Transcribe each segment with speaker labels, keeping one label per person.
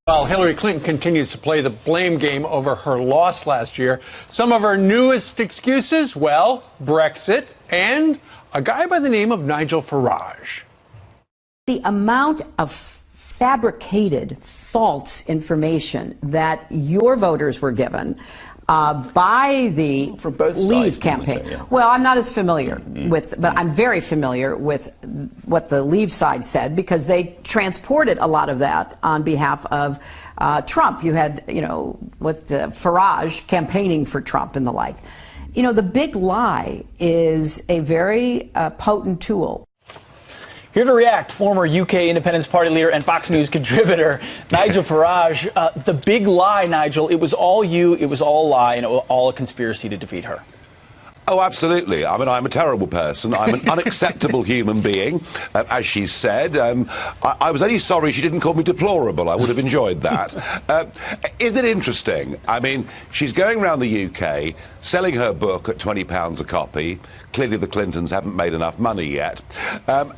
Speaker 1: While Hillary Clinton continues to play the blame game over her loss last year, some of her newest excuses, well, Brexit and a guy by the name of Nigel Farage.
Speaker 2: The amount of fabricated false information that your voters were given by the Leave campaign. Well, I'm not as familiar with, but I'm very familiar with what the Leave side said, because they transported a lot of that on behalf of Trump. You had, Farage campaigning for Trump and the like. You know, the big lie is a very potent tool.
Speaker 3: Here to react, former UK Independence Party leader and Fox News contributor Nigel Farage. The big lie, Nigel, it was all you, it was all a lie, and it was all a conspiracy to defeat her.
Speaker 4: Oh, absolutely. I mean, I'm a terrible person. I'm an unacceptable human being, as she said. I was only sorry she didn't call me deplorable. I would have enjoyed that. Isn't it interesting? I mean, she's going around the UK selling her book at £20 a copy. Clearly, the Clintons haven't made enough money yet.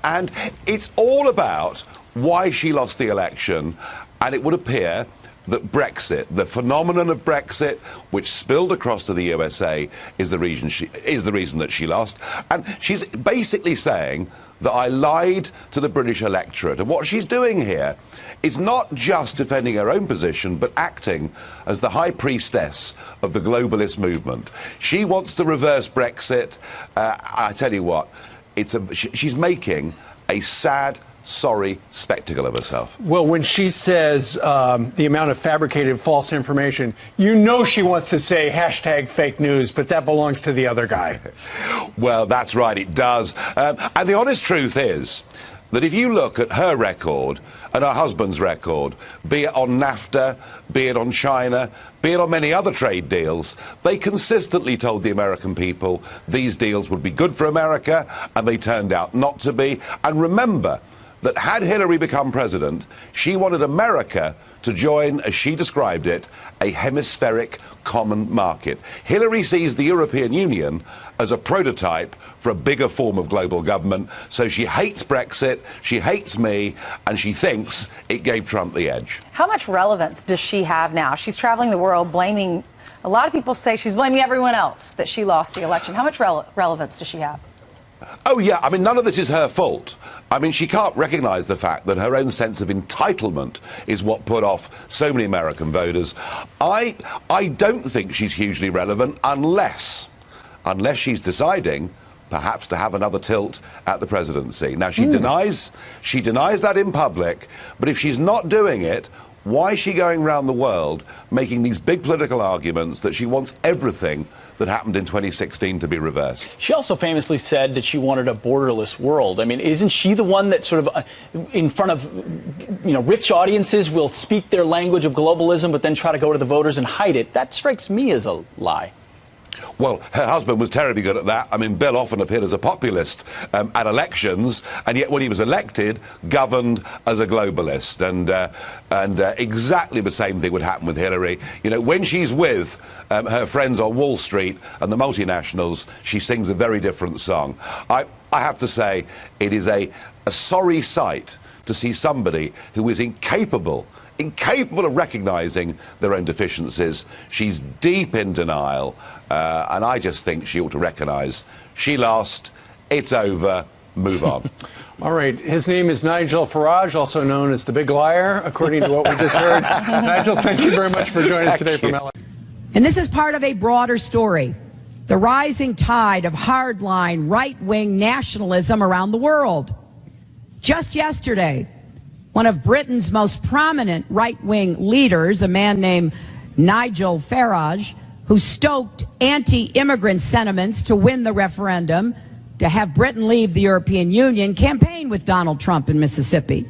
Speaker 4: And it's all about why she lost the election. And it would appear that Brexit, the phenomenon of Brexit, which spilled across to the USA, is the reason that she lost. And she's basically saying that I lied to the British electorate. And what she's doing here is not just defending her own position, but acting as the high priestess of the globalist movement. She wants to reverse Brexit. I tell you what, she's making a sad, sorry spectacle of herself.
Speaker 1: Well, when she says the amount of fabricated false information, you know she wants to say hashtag fake news, but that belongs to the other guy.
Speaker 4: Well, that's right, it does. And the honest truth is that if you look at her record and her husband's record, be it on NAFTA, be it on China, be it on many other trade deals, they consistently told the American people these deals would be good for America, and they turned out not to be. And remember that had Hillary become president, she wanted America to join, as she described it, a hemispheric common market. Hillary sees the European Union as a prototype for a bigger form of global government, so she hates Brexit, she hates me, and she thinks it gave Trump the edge.
Speaker 5: How much relevance does she have now? She's traveling the world blaming, a lot of people say she's blaming everyone else that she lost the election. How much relevance does she have?
Speaker 4: Oh, yeah, I mean, none of this is her fault. I mean, she can't recognise the fact that her own sense of entitlement is what put off so many American voters. I don't think she's hugely relevant unless she's deciding perhaps to have another tilt at the presidency. Now, she denies that in public, but if she's not doing it, why is she going around the world making these big political arguments that she wants everything that happened in 2016 to be reversed?
Speaker 3: She also famously said that she wanted a borderless world. I mean, isn't she the one that sort of, in front of, rich audiences will speak their language of globalism, but then try to go to the voters and hide it? That strikes me as a lie.
Speaker 4: Well, her husband was terribly good at that. I mean, Bill often appeared as a populist at elections, and yet when he was elected, governed as a globalist. And exactly the same thing would happen with Hillary. You know, when she's with her friends on Wall Street and the multinationals, she sings a very different song. I have to say, it is a sorry sight to see somebody who is incapable of recognising their own deficiencies. She's deep in denial, and I just think she ought to recognise she lost, it's over, move on.
Speaker 1: All right, his name is Nigel Farage, also known as the Big Liar, according to what we just heard. Nigel, thank you very much for joining us today from LA.
Speaker 2: And this is part of a broader story: the rising tide of hardline right-wing nationalism around the world. Just yesterday, one of Britain's most prominent right-wing leaders, a man named Nigel Farage, who stoked anti-immigrant sentiments to win the referendum to have Britain leave the European Union, campaigned with Donald Trump in Mississippi.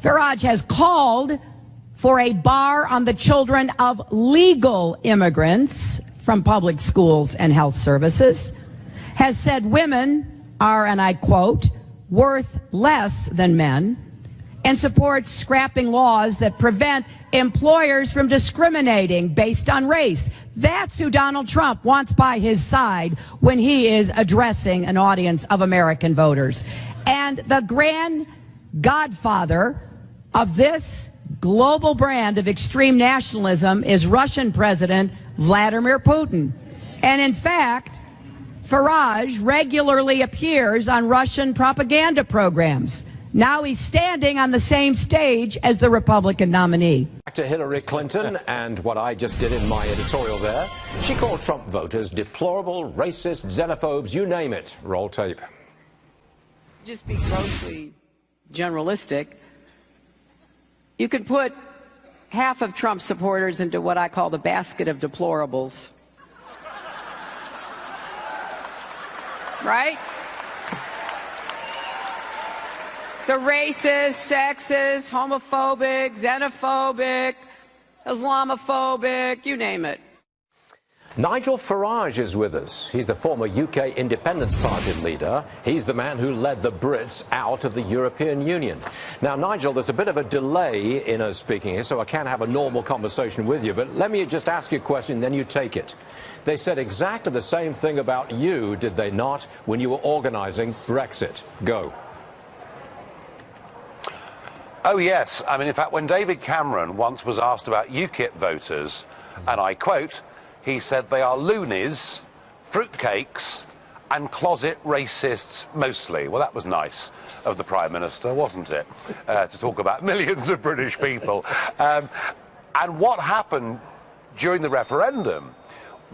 Speaker 2: Farage has called for a bar on the children of legal immigrants from public schools and health services, has said women are, and I quote, worth less than men, and supports scrapping laws that prevent employers from discriminating based on race. That's who Donald Trump wants by his side when he is addressing an audience of American voters. And the grand godfather of this global brand of extreme nationalism is Russian President Vladimir Putin. And in fact, Farage regularly appears on Russian propaganda programs. Now he's standing on the same stage as the Republican nominee.
Speaker 6: Back to Hillary Clinton and what I just did in my editorial there. She called Trump voters deplorable, racist, xenophobes, you name it. Roll tape.
Speaker 7: Just be grossly generalistic. You could put half of Trump supporters into what I call the basket of deplorables. Right? The racist, sexist, homophobic, xenophobic, Islamophobic, you name it.
Speaker 6: Nigel Farage is with us. He's the former UK Independence Party leader. He's the man who led the Brits out of the European Union. Now, Nigel, there's a bit of a delay in us speaking here, so I can't have a normal conversation with you. But let me just ask you a question, then you take it. They said exactly the same thing about you, did they not, when you were organising Brexit? Go.
Speaker 8: Oh, yes. I mean, in fact, when David Cameron once was asked about UKIP voters, and I quote, he said they are loonies, fruitcakes, and closet racists mostly. Well, that was nice of the Prime Minister, wasn't it? To talk about millions of British people. And what happened during the referendum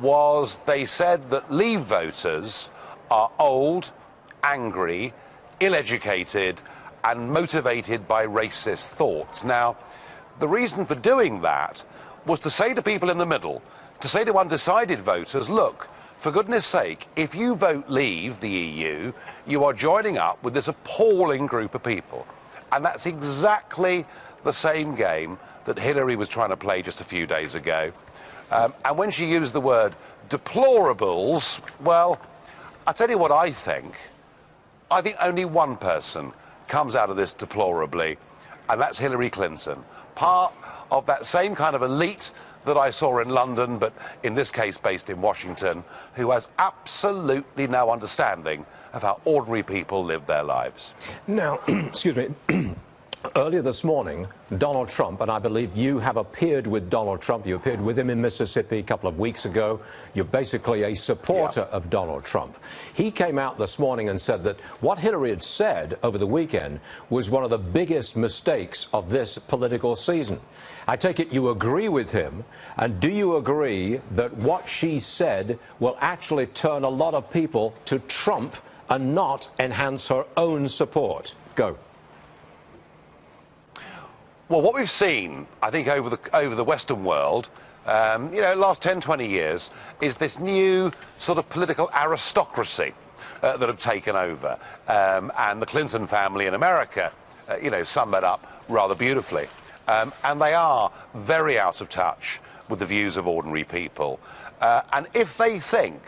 Speaker 8: was they said that Leave voters are old, angry, ill-educated, and motivated by racist thoughts. Now, the reason for doing that was to say to people in the middle, to say to undecided voters, look, for goodness sake, if you vote Leave the EU, you are joining up with this appalling group of people. And that's exactly the same game that Hillary was trying to play just a few days ago. And when she used the word deplorables, well, I'll tell you what I think. I think only one person comes out of this deplorably, and that's Hillary Clinton. Part of that same kind of elite that I saw in London, but in this case based in Washington, who has absolutely no understanding of how ordinary people live their lives.
Speaker 6: Now, excuse me, earlier this morning, Donald Trump, and I believe you have appeared with Donald Trump, you appeared with him in Mississippi a couple of weeks ago. You're basically a supporter of Donald Trump. He came out this morning and said that what Hillary had said over the weekend was one of the biggest mistakes of this political season. I take it you agree with him, and do you agree that what she said will actually turn a lot of people to Trump and not enhance her own support? Go.
Speaker 8: Well, what we've seen, I think, over the Western world, you know, last 10, 20 years, is this new sort of political aristocracy that have taken over. And the Clinton family in America, you know, sum that up rather beautifully. And they are very out of touch with the views of ordinary people. And if they think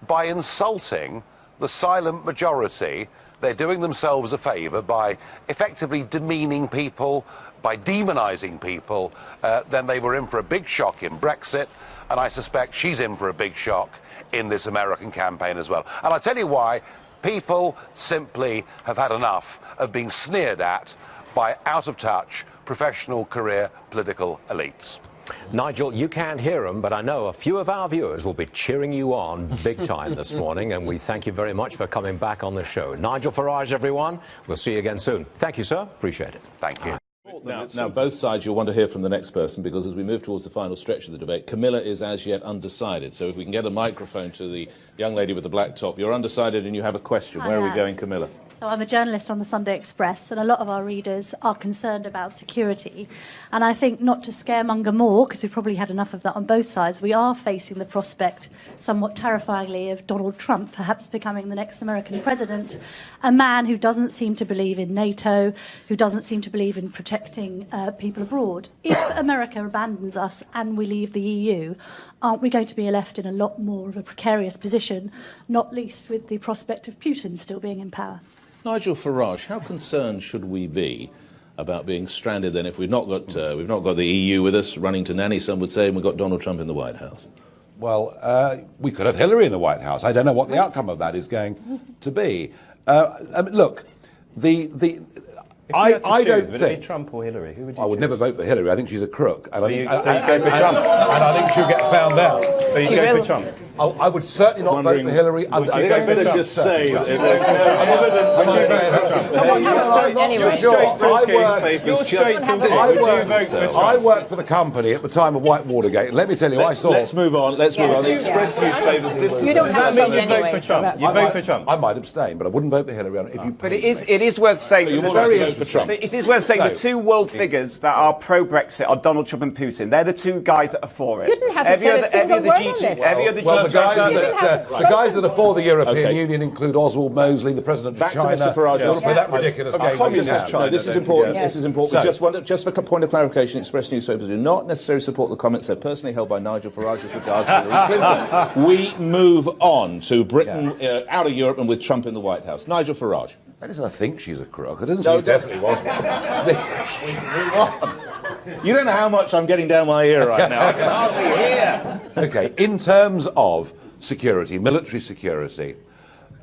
Speaker 8: by insulting the silent majority, they're doing themselves a favour by effectively demeaning people, by demonising people, then they were in for a big shock in Brexit, and I suspect she's in for a big shock in this American campaign as well. And I tell you why, people simply have had enough of being sneered at by out-of-touch, professional career political elites.
Speaker 6: Nigel, you can't hear them, but I know a few of our viewers will be cheering you on big time this morning, and we thank you very much for coming back on the show. Nigel Farage, everyone. We'll see you again soon. Thank you, sir. Appreciate it.
Speaker 8: Thank you.
Speaker 9: Now, both sides, you'll want to hear from the next person, because as we move towards the final stretch of the debate, Camilla is as yet undecided. So if we can get a microphone to the young lady with the black top. You're undecided and you have a question. Where are we going, Camilla?
Speaker 10: So I'm a journalist on the Sunday Express, and a lot of our readers are concerned about security. And I think, not to scaremonger more, because we've probably had enough of that on both sides, we are facing the prospect, somewhat terrifyingly, of Donald Trump perhaps becoming the next American president, a man who doesn't seem to believe in NATO, who doesn't seem to believe in protecting people abroad. If America abandons us and we leave the EU, aren't we going to be left in a lot more of a precarious position, not least with the prospect of Putin still being in power?
Speaker 9: Nigel Farage, how concerned should we be about being stranded then if we've not got the EU with us, running to nanny, some would say, and we've got Donald Trump in the White House?
Speaker 11: Well, we could have Hillary in the White House. I don't know what the outcome of that is going to be. I mean, look, I don't
Speaker 12: would it
Speaker 11: think
Speaker 12: be Trump or Hillary? Who would you
Speaker 11: I would
Speaker 12: choose?
Speaker 11: never vote for Hillary. I think she's a crook. And
Speaker 12: So
Speaker 11: I think,
Speaker 12: you go for Trump?
Speaker 11: And I think she'll get found out.
Speaker 12: So you go for Trump?
Speaker 11: I would certainly not vote for Hillary.
Speaker 9: I think I better just say that there's no evidence.
Speaker 11: I worked for the company at the time of White Watergate, and let me tell you, I saw.
Speaker 9: Let's move on. Let's move on. The Express newspapers.
Speaker 5: You don't
Speaker 12: Does that mean you vote for Trump? You vote for Trump?
Speaker 11: I might abstain, but I wouldn't vote for Hillary. If you
Speaker 13: But it is worth saying
Speaker 11: you're
Speaker 13: that
Speaker 11: very interested.
Speaker 9: for Trump.
Speaker 13: it is worth saying the two world figures that are pro-Brexit are Donald Trump and Putin. They're the two guys that are for it.
Speaker 5: Putin hasn't said a single word on this.
Speaker 11: Well, the guys that are for the European Union include Oswald Mosley, the president of
Speaker 9: Back
Speaker 11: China.
Speaker 9: to Mr. Farage.
Speaker 11: That ridiculous game.
Speaker 9: No, this is important.
Speaker 11: Yeah.
Speaker 9: This is important.
Speaker 11: So,
Speaker 9: just for a point of clarification, Express newspapers do not necessarily support the comments they're personally held by Nigel Farage as regards Hillary Clinton. We move on to Britain out of Europe and with Trump in the White House. Nigel Farage.
Speaker 11: That doesn't think she's a crook. It doesn't say definitely was one.
Speaker 9: You don't know how much I'm getting down my ear right now. I can hardly hear.
Speaker 11: Okay, in terms of security, military security,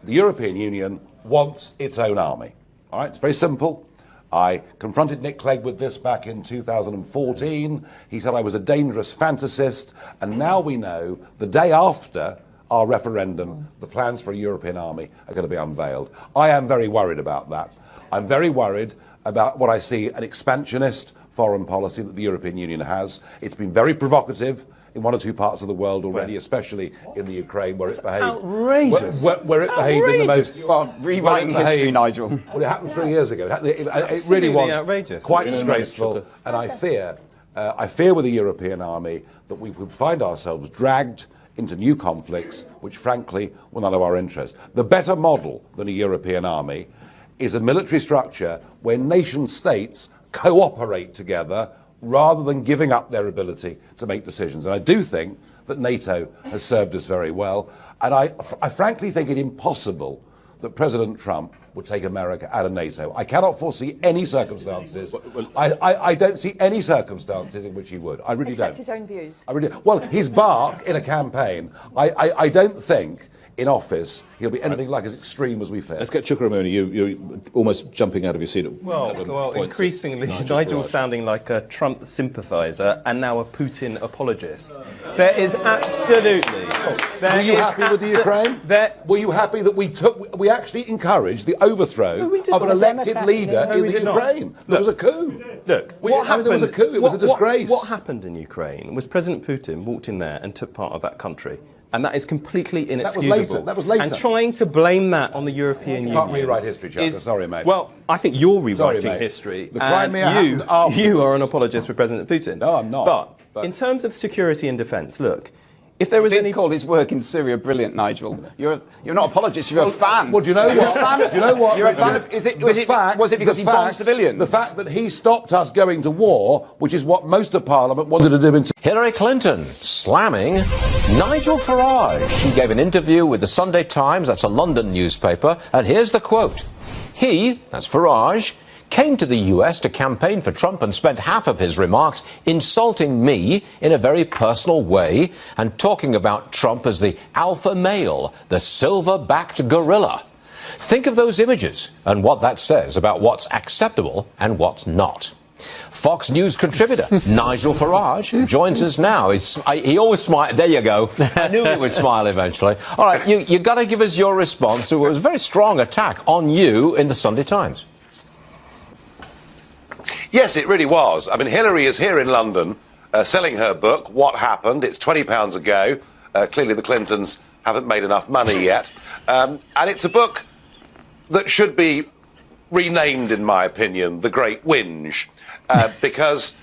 Speaker 11: the European Union wants its own army. All right, it's very simple. I confronted Nick Clegg with this back in 2014. He said I was a dangerous fantasist, and now we know the day after our referendum, the plans for a European army are going to be unveiled. I am very worried about that. I'm very worried about what I see an expansionist foreign policy that the European Union has. It's been very provocative in one or two parts of the world already, especially in the Ukraine, where it behaved
Speaker 12: outrageous.
Speaker 11: Where it behaved in the most.
Speaker 13: You are rewriting history, Nigel.
Speaker 11: Well, it happened 3 years ago. It really was
Speaker 12: outrageous.
Speaker 11: quite disgraceful, and I fear with the European army that we would find ourselves dragged into new conflicts, which frankly were none of our interest. The better model than a European army is a military structure where nation states cooperate together rather than giving up their ability to make decisions. And I do think that NATO has served us very well. And I frankly think it impossible that President Trump would take America out of NATO. I cannot foresee any circumstances. I don't see any circumstances in which he would. I really don't.
Speaker 5: Except his own views.
Speaker 11: Well, his bark in a campaign, I don't think in office he'll be anything like as extreme as we fear.
Speaker 9: Let's get Chukramoni. You're almost jumping out of your seat.
Speaker 12: Well, increasingly, Nigel's sounding like a Trump sympathiser and now a Putin apologist. There is absolutely.
Speaker 11: Were you happy with the Ukraine? Were you happy that we actually encouraged the overthrow of an elected leader in the Ukraine? There was a coup.
Speaker 12: Look,
Speaker 11: there was a coup. It was a disgrace.
Speaker 12: What happened in Ukraine was President Putin walked in there and took part of that country. And that is completely inexcusable.
Speaker 11: That was later.
Speaker 12: And trying to blame that on the European Union.
Speaker 11: You can't rewrite history, Chuck. Sorry, mate.
Speaker 12: Well, I think you're rewriting history.
Speaker 11: The Crimea happened after.
Speaker 12: You are an apologist for President Putin.
Speaker 11: No, I'm not.
Speaker 12: But in terms of security and defence, look, if there was
Speaker 13: any call his work in Syria brilliant, Nigel. You're not an apologist. You're a fan.
Speaker 11: Well, do you know what? Do you know what?
Speaker 13: You're a fan of. Was it because he bombed civilians?
Speaker 11: The fact that he stopped us going to war, which is what most of Parliament wanted to do.
Speaker 14: Hillary Clinton slamming Nigel Farage. She gave an interview with the Sunday Times. That's a London newspaper. And here's the quote. He, that's Farage, came to the US to campaign for Trump and spent half of his remarks insulting me in a very personal way and talking about Trump as the alpha male, the silver-backed gorilla. Think of those images and what that says about what's acceptable and what's not. Fox News contributor Nigel Farage joins us now. He always smiles. There you go. I knew he would smile eventually. All right, you got to give us your response to what was a very strong attack on you in the Sunday Times.
Speaker 4: Yes, it really was. I mean, Hillary is here in London selling her book, What Happened. It's £20 a go. Clearly the Clintons haven't made enough money yet. And it's a book that should be renamed, in my opinion, The Great Whinge, because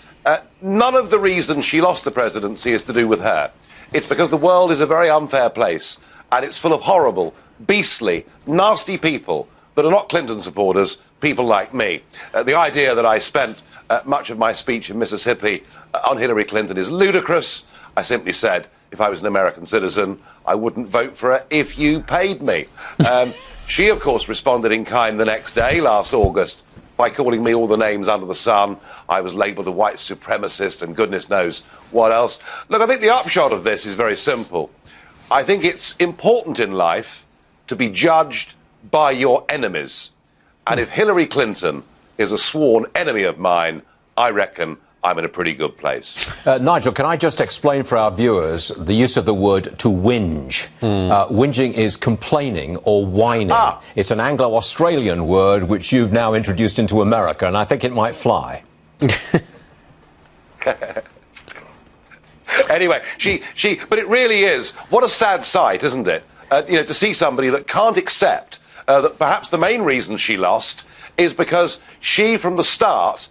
Speaker 4: none of the reasons she lost the presidency is to do with her. It's because the world is a very unfair place, and it's full of horrible, beastly, nasty people that are not Clinton supporters, people like me. The idea that I spent much of my speech in Mississippi on Hillary Clinton is ludicrous. I simply said, if I was an American citizen, I wouldn't vote for her if you paid me. She, of course, responded in kind the next day, last August, by calling me all the names under the sun. I was labelled a white supremacist and goodness knows what else. Look, I think the upshot of this is very simple. I think it's important in life to be judged by your enemies. And if Hillary Clinton is a sworn enemy of mine, I reckon I'm in a pretty good place.
Speaker 14: Nigel, can I just explain for our viewers the use of the word to whinge? Whinging is complaining or whining. It's an Anglo-Australian word which you've now introduced into America, and I think it might fly.
Speaker 4: Anyway, but it really is, what a sad sight, isn't it? To see somebody that can't accept that perhaps the main reason she lost is because she, from the start,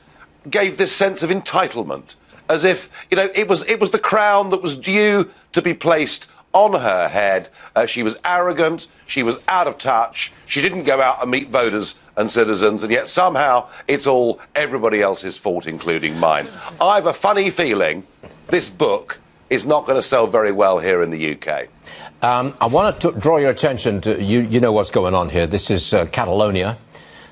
Speaker 4: gave this sense of entitlement, as if, it was the crown that was due to be placed on her head. She was arrogant, she was out of touch, she didn't go out and meet voters and citizens, and yet somehow it's all everybody else's fault, including mine. I've a funny feeling this book is not going to sell very well here in the UK.
Speaker 14: I want to draw your attention to, you know what's going on here. This is Catalonia.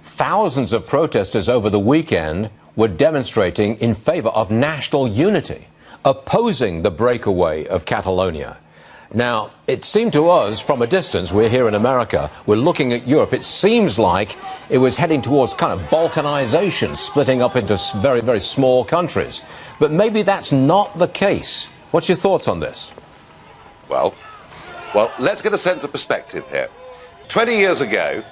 Speaker 14: Thousands of protesters over the weekend were demonstrating in favour of national unity, opposing the breakaway of Catalonia. Now, it seemed to us from a distance, we're here in America, we're looking at Europe, it seems like it was heading towards kind of balkanization, splitting up into very, very small countries. But maybe that's not the case. What's your thoughts on this?
Speaker 4: Well, let's get a sense of perspective here. 20 years ago,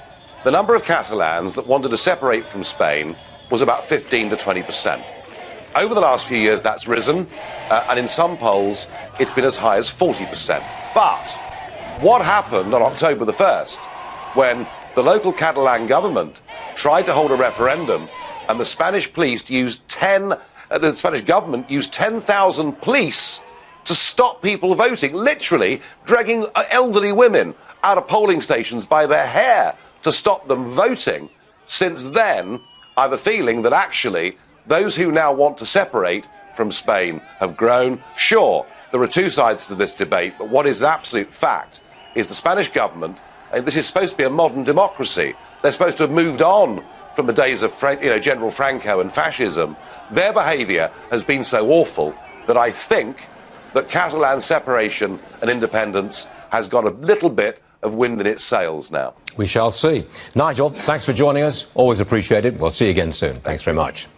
Speaker 4: the number of Catalans that wanted to separate from Spain was about 15 to 20%. Over the last few years, that's risen, and in some polls, it's been as high as 40%. But what happened on October the 1st, when the local Catalan government tried to hold a referendum, and the Spanish police used the Spanish government used 10,000 police to stop people voting, literally dragging elderly women out of polling stations by their hair to stop them voting. Since then, I have a feeling that actually those who now want to separate from Spain have grown. Sure, there are two sides to this debate, but what is an absolute fact is the Spanish government, and this is supposed to be a modern democracy, they're supposed to have moved on from the days of General Franco and fascism. Their behaviour has been so awful that I think that Catalan separation and independence has got a little bit of wind in its sails now.
Speaker 14: We shall see. Nigel, thanks for joining us. Always appreciated. We'll see you again soon. Thanks very much.